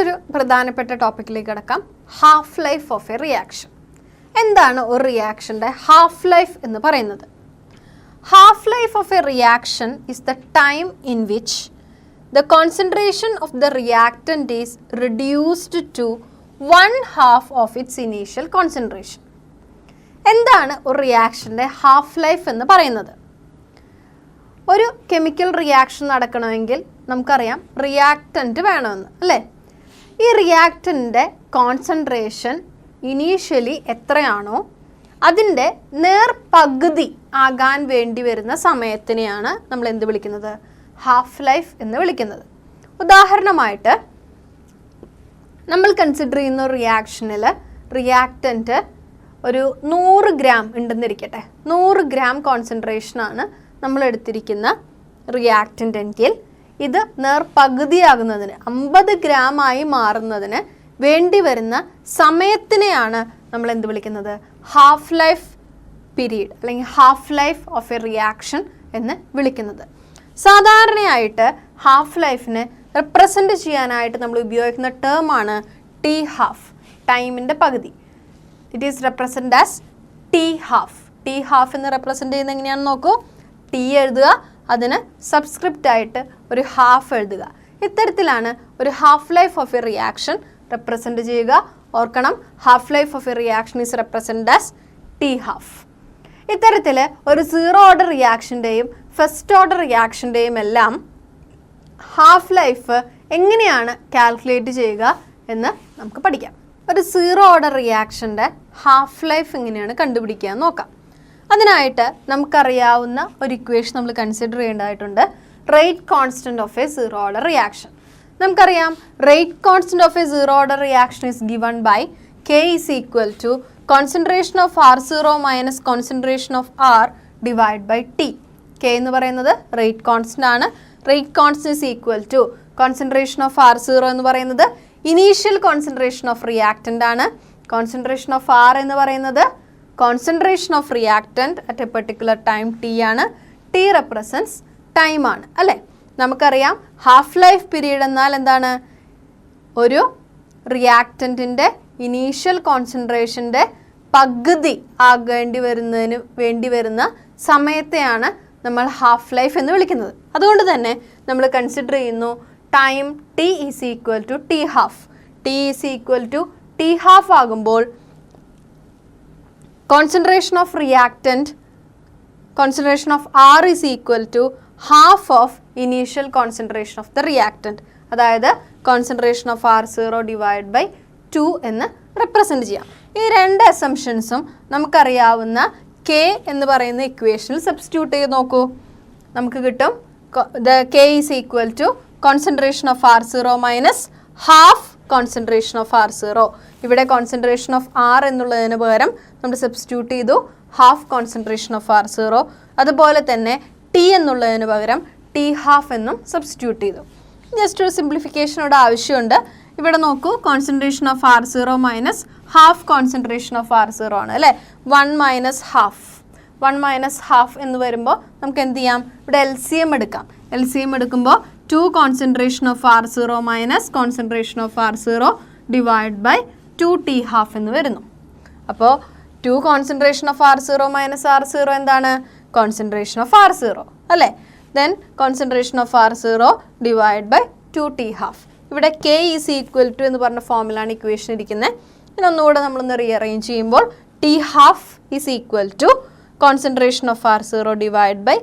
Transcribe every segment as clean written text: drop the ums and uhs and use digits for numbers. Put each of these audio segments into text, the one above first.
മറ്റൊരു പ്രധാനപ്പെട്ട ടോപ്പിക്കിലേക്ക് കടക്കാം. Half life of A reaction. എന്താണ് ഒരു റിയാക്ഷൻ്റെ ഹാഫ് ലൈഫ് എന്ന് പറയുന്നത്? Half life of A reaction is the time in which the concentration of the reactant is reduced to 1/2 of its initial concentration. എന്താണ് ഒരു റിയാക്ഷൻ്റെ half life എന്ന് പറയുന്നത്? ഒരു chemical reaction നടക്കണമെങ്കിൽ നമുക്കറിയാം റിയാക്റ്റൻറ്റ് വേണമെന്ന് അല്ലേ? ഈ റിയാക്റ്റൻ്റെ കോൺസെൻട്രേഷൻ ഇനീഷ്യലി എത്രയാണോ അതിൻ്റെ നേർപകുതി ആകാൻ വേണ്ടി വരുന്ന സമയത്തിനെയാണ് നമ്മൾ എന്ത് വിളിക്കുന്നത്? ഹാഫ് ലൈഫ് എന്ന് വിളിക്കുന്നത്. ഉദാഹരണമായിട്ട് നമ്മൾ കൺസിഡർ ചെയ്യുന്ന റിയാക്ഷനിൽ റിയാക്റ്റൻറ്റ് ഒരു 100 ഗ്രാം ഉണ്ടെന്നിരിക്കട്ടെ. 100 ഗ്രാം കോൺസെൻട്രേഷനാണ് നമ്മൾ എടുത്തിരിക്കുന്ന റിയാക്റ്റൻ്റ് എങ്കിൽ ഇത് നേർപകുതിയാകുന്നതിന് 50 ഗ്രാമായി മാറുന്നതിന് വേണ്ടി വരുന്ന സമയത്തിനെയാണ് നമ്മൾ എന്ത് വിളിക്കുന്നത്? ഹാഫ് ലൈഫ് പീരീഡ് അല്ലെങ്കിൽ half life of A reaction എന്ന് വിളിക്കുന്നത്. സാധാരണയായിട്ട് ഹാഫ് ലൈഫിനെ റെപ്രസെൻ്റ് ചെയ്യാനായിട്ട് നമ്മൾ ഉപയോഗിക്കുന്ന ടേമാണ് ടി ഹാഫ്, ടൈമിൻ്റെ പകുതി. It is represent as T half. T half എന്ന് റെപ്രസെൻ്റ് ചെയ്യുന്നത് എങ്ങനെയാണെന്ന് നോക്കൂ. ടി എഴുതുക, അതിന് സബ്സ്ക്രിപ്റ്റ് ആയിട്ട് ഒരു ഹാഫ് എഴുതുക. ഇത്തരത്തിലാണ് ഒരു half life of A reaction represent ചെയ്യുക. ഓർക്കണം, half life of A reaction is represent as T half. ഇത്തരത്തിൽ ഒരു 0 ഓർഡർ റിയാക്ഷൻ്റെയും ഫസ്റ്റ് ഓർഡർ റിയാക്ഷൻ്റെയും എല്ലാം ഹാഫ് ലൈഫ് എങ്ങനെയാണ് കാൽക്കുലേറ്റ് ചെയ്യുക എന്ന് നമുക്ക് പഠിക്കാം. ഒരു 0 ഓർഡർ റിയാക്ഷൻ്റെ ഹാഫ് ലൈഫ് എങ്ങനെയാണ് കണ്ടുപിടിക്കുക എന്ന് നോക്കാം. അതിനായിട്ട് നമുക്കറിയാവുന്ന ഒരു ഇക്വേഷൻ നമ്മൾ കൺസിഡർ ചെയ്യേണ്ടതായിട്ടുണ്ട്. Rate constant of a 0 order reaction. നമുക്കറിയാം rate constant of a 0 order reaction is given by K is equal to concentration of R0 minus concentration of R divided by T. K എന്ന് പറയുന്നത് rate constant ആണ്. Rate constant is equal to concentration of R0 എന്ന് പറയുന്നത് initial concentration of reactant ആണ്. Concentration of R എന്ന് പറയുന്നത് concentration of reactant at A particular time T ആണ്. T represents time ആണ് അല്ലേ? നമുക്കറിയാം ഹാഫ് ലൈഫ് പീരീഡ് എന്നാൽ എന്താണ്? ഒരു റിയാക്റ്റൻറ്റിൻ്റെ ഇനീഷ്യൽ കോൺസെൻട്രേഷൻ്റെ പകുതി ആകേണ്ടി വരുന്നതിന് വേണ്ടി വരുന്ന സമയത്തെയാണ് നമ്മൾ ഹാഫ് ലൈഫ് എന്ന് വിളിക്കുന്നത്. അതുകൊണ്ട് തന്നെ നമ്മൾ കൺസിഡർ ചെയ്യുന്നു time T is equal to T half. T is equal to T half ആകുമ്പോൾ concentration of reactant, concentration of R is equal to half of initial concentration of the reactant. അതായത് concentration of R0 divide by 2 എന്ന് represent ചെയ്യാം. ഈ രണ്ട് അസംഷൻസും നമുക്കറിയാവുന്ന K എന്ന് പറയുന്ന ഇക്വേഷനിൽ സബ്സ്റ്റിറ്റ്യൂട്ട് ചെയ്ത് നോക്കൂ. നമുക്ക് കിട്ടും K is equal to concentration of R0 minus half concentration of R0. ഇവിടെ കോൺസെൻട്രേഷൻ ഓഫ് R എന്നുള്ളതിന് പകരം നമ്മൾ സബ്സ്റ്റിറ്റ്യൂട്ട് ചെയ്തു ഹാഫ് കോൺസെൻട്രേഷൻ ഓഫ് R0. അതുപോലെ തന്നെ T എന്നുള്ളതിന് പകരം T ഹാഫ് എന്നും സബ്സ്റ്റിറ്റ്യൂട്ട് ചെയ്തു. ജസ്റ്റ് ഒരു സിംപ്ലിഫിക്കേഷനോട് ആവശ്യമുണ്ട്. ഇവിടെ നോക്കൂ, concentration of R0 minus half concentration of R0 ആണ് അല്ലേ? 1 മൈനസ് ഹാഫ്. 1 മൈനസ് ഹാഫ് എന്ന് വരുമ്പോൾ നമുക്ക് എന്ത് ചെയ്യാം? ഇവിടെ LCM എടുക്കാം. LCM എടുക്കുമ്പോൾ 2 concentration of R0 minus concentration of R0 divide by 2 T half എന്ന് വരുന്നു. അപ്പോൾ 2 concentration of R0 minus R0 എന്താണ്? കോൺസെൻട്രേഷൻ ഓഫ് R0 അല്ലേ? Then concentration of R0 divide by 2 T half. ഇവിടെ K ഈസ് ഈക്വൽ ടു എന്ന് പറഞ്ഞ ഫോമിലാണ് equation ഇരിക്കുന്നത്. ഇതിനൊന്നുകൂടെ നമ്മളൊന്ന് റീഅറേഞ്ച് ചെയ്യുമ്പോൾ T half is equal to concentration of R0 divide by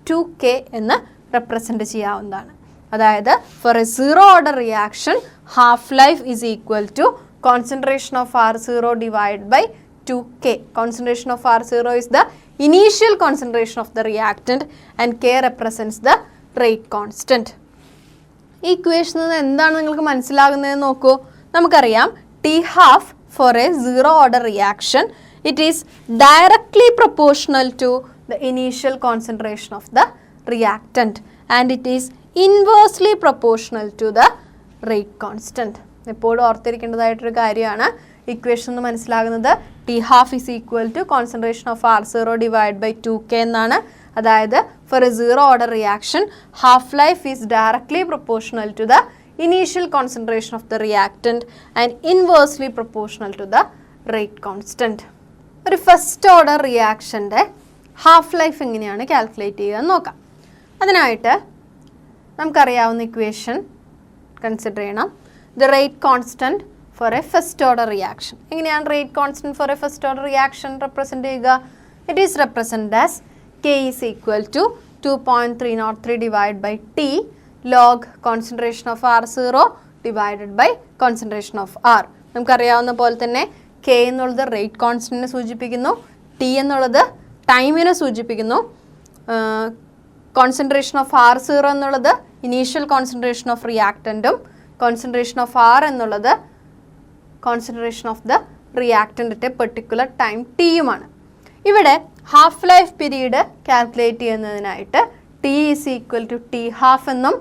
2K എന്ന് റെപ്രസെൻ്റ് ചെയ്യാവുന്നതാണ്. അതായത് for a 0 order reaction half life is equal to concentration of R0 divide by 2K. Concentration of R0 is the initial concentration of the reactant and K represents the rate constant. ഈ ഇക്വേഷനിൽ നിന്ന് എന്താണ് നിങ്ങൾക്ക് മനസ്സിലാകുന്നതെന്ന് നോക്കൂ. നമുക്കറിയാം T half for a 0 order reaction, it is directly proportional to the initial concentration of the reactant and it is inversely proportional to the rate constant. എപ്പോഴും ഓർത്തിരിക്കേണ്ടതായിട്ടൊരു കാര്യമാണ്. Equation എന്ന് മനസ്സിലാകുന്നത് T half is equal to concentration of R0 divided by 2K എന്നാണ്. അതായത് for a 0 order reaction half life is directly proportional to the initial concentration of the reactant and inversely proportional to the rate constant. ഒരു first order റിയാക്ഷൻ്റെ half life എങ്ങനെയാണ് calculate ചെയ്യുക എന്ന് നോക്കാം. അതിനായിട്ട് നമുക്കറിയാവുന്ന ഇക്വേഷൻ കൺസിഡർ ചെയ്യണം. The rate constant for a first order reaction. എങ്ങനെയാണ് rate constant for a first order reaction represent ചെയ്യുക? It is represent as K is equal to 2.303 divided by T log concentration of R0 divided by concentration of R. നമുക്കറിയാവുന്ന പോലെ തന്നെ K എന്നുള്ളത് rate കോൺസ്റ്റൻറ്റിനെ സൂചിപ്പിക്കുന്നു, T എന്നുള്ളത് ടൈമിനെ സൂചിപ്പിക്കുന്നു, concentration of R0 എന്നുള്ളത് initial concentration of റിയാക്റ്റൻറ്റും കോൺസെൻട്രേഷൻ ഓഫ് R എന്നുള്ളത് കോൺസെൻട്രേഷൻ ഓഫ് ദ റിയാക്റ്റൻറ്റിൻ്റെ പെർട്ടിക്കുലർ ടൈം ടിയുമാണ്. ഇവിടെ ഹാഫ് ലൈഫ് പീരീഡ് കാൽക്കുലേറ്റ് ചെയ്യുന്നതിനായിട്ട് T is equal to T half എന്നും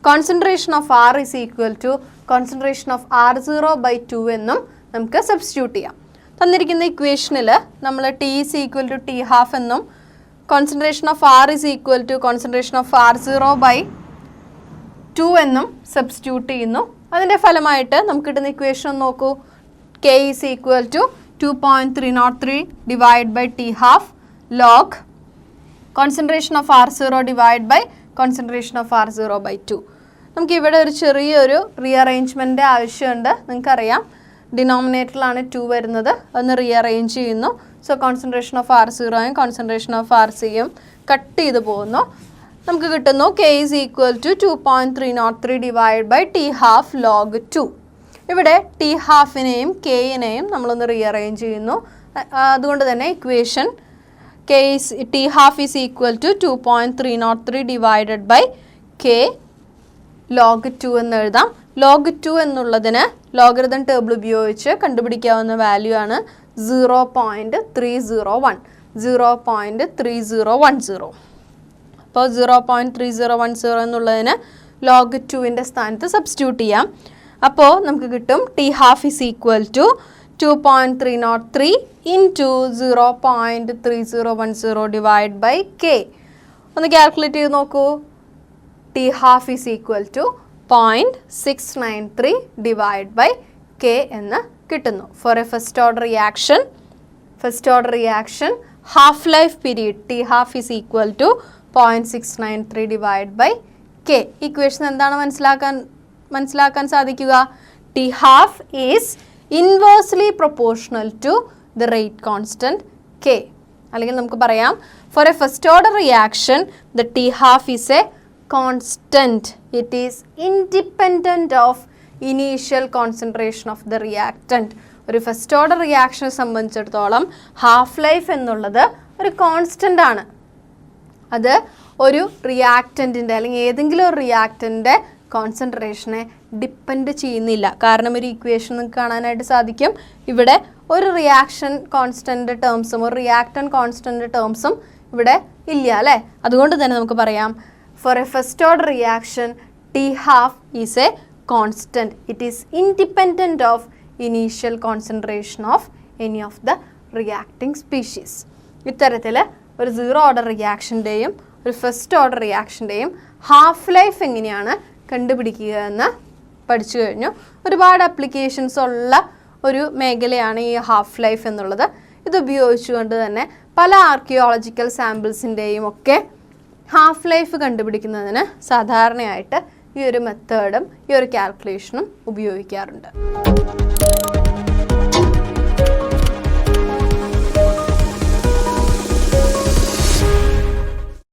concentration of R is equal to concentration of R0/2 എന്നും നമുക്ക് സബ്സ്റ്റിറ്റ്യൂട്ട് ചെയ്യാം. തന്നിരിക്കുന്ന ഇക്വേഷനിൽ നമ്മൾ T is equal to T half എന്നും concentration of R is equal to concentration of R0/2 എന്നും substitute ചെയ്യുന്നു. അതിൻ്റെ ഫലമായിട്ട് നമുക്ക് കിട്ടുന്ന ഇക്വേഷൻ നോക്കൂ. K is equal to 2.303 divided by T half log concentration of R0 divided by concentration of R0/2. നമുക്ക് ഇവിടെ ഒരു ചെറിയൊരു റീഅറേഞ്ച്മെൻറ്റ് ആവശ്യമുണ്ട്. നിങ്ങൾക്കറിയാം ഡിനോമിനേറ്ററിലാണ് 2 വരുന്നത്, അതൊന്ന് റീഅറേഞ്ച് ചെയ്യുന്നു. സോ കോൺസെൻട്രേഷൻ ഓഫ് R0യും കോൺസെൻട്രേഷൻ ഓഫ് RCയും കട്ട് ചെയ്ത് പോകുന്നു. നമുക്ക് കിട്ടുന്നു K is equal to 2.303 divided by T half log 2. ഇവിടെ T ഹാഫിനെയും Kനെയും നമ്മളൊന്ന് റീഅറേഞ്ച് ചെയ്യുന്നു. അതുകൊണ്ട് തന്നെ equation T half is equal to 2.303 divided by K log 2 എന്ന് എഴുതാം. log 2 എന്നുള്ളതിന് ലോഗരിതം ടേബിൾ ഉപയോഗിച്ച് കണ്ടുപിടിക്കാവുന്ന വാല്യൂ ആണ് 0.3010. അപ്പോൾ 0.3010 എന്നുള്ളതിന് log 2ൻ്റെ സ്ഥാനത്ത് സബ്സ്റ്റിറ്റ്യൂട്ട് ചെയ്യാം. അപ്പോൾ നമുക്ക് കിട്ടും T half is equal to 2.303 into 0.3010 divide by K. ഒന്ന് കാൽക്കുലേറ്റ് ചെയ്ത് നോക്കൂ. T half is equal to 0.693 divide by K എന്ന് കിട്ടുന്നു. For a first order reaction half life period T half is equal to 0.693 divide by K. Equation എന്താണ് മനസ്സിലാക്കാൻ സാധിക്കുക? T half is inversely proportional to the rate constant K. അല്ലെങ്കിൽ നമുക്ക് പറയാം for a first order reaction the T half is a constant. It is independent of initial concentration of the reactant. ഒരു first order റിയാക്ഷനെ സംബന്ധിച്ചിടത്തോളം half life എന്നുള്ളത് ഒരു constant ആണ്. അത് ഒരു റിയാക്റ്റൻറ്റിൻ്റെ അല്ലെങ്കിൽ ഏതെങ്കിലും ഒരു റിയാക്റ്റൻ്റെ കോൺസെൻട്രേഷനെ ഡിപ്പെൻഡ് ചെയ്യുന്നില്ല. കാരണം ഒരു ഇക്വേഷൻ നിങ്ങൾക്ക് കാണാനായിട്ട് സാധിക്കും. ഇവിടെ ഒരു റിയാക്ഷൻ കോൺസ്റ്റൻ്റ് ടേംസും ഒരു റിയാക്റ്റൻറ്റ് കോൺസ്റ്റൻ്റ് ടേംസും ഇവിടെ ഇല്ല അല്ലേ. അതുകൊണ്ട് തന്നെ നമുക്ക് പറയാം for a first order reaction T half is a constant. It is independent of initial concentration of any of the reacting species. ഇത്തരത്തിൽ ഒരു സീറോ ഓർഡർ റിയാക്ഷൻ്റെയും ഒരു ഫസ്റ്റ് ഓർഡർ റിയാക്ഷൻ്റെയും ഹാഫ് ലൈഫ് എങ്ങനെയാണ് കണ്ടുപിടിക്കുക എന്ന് പഠിച്ചു കഴിഞ്ഞു. ഒരുപാട് ആപ്ലിക്കേഷൻസ് ഉള്ള ഒരു മേഖലയാണ് ഈ ഹാഫ് ലൈഫ് എന്നുള്ളത്. ഇത് ഉപയോഗിച്ചുകൊണ്ട് തന്നെ പല ആർക്കിയോളജിക്കൽ സാമ്പിൾസിൻ്റെയും ഒക്കെ ഹാഫ് ലൈഫ് കണ്ടുപിടിക്കുന്നതിന് സാധാരണയായിട്ട് ഈ ഒരു മെത്തേഡും ഈ ഒരു കാൽക്കുലേഷനും ഉപയോഗിക്കാറുണ്ട്.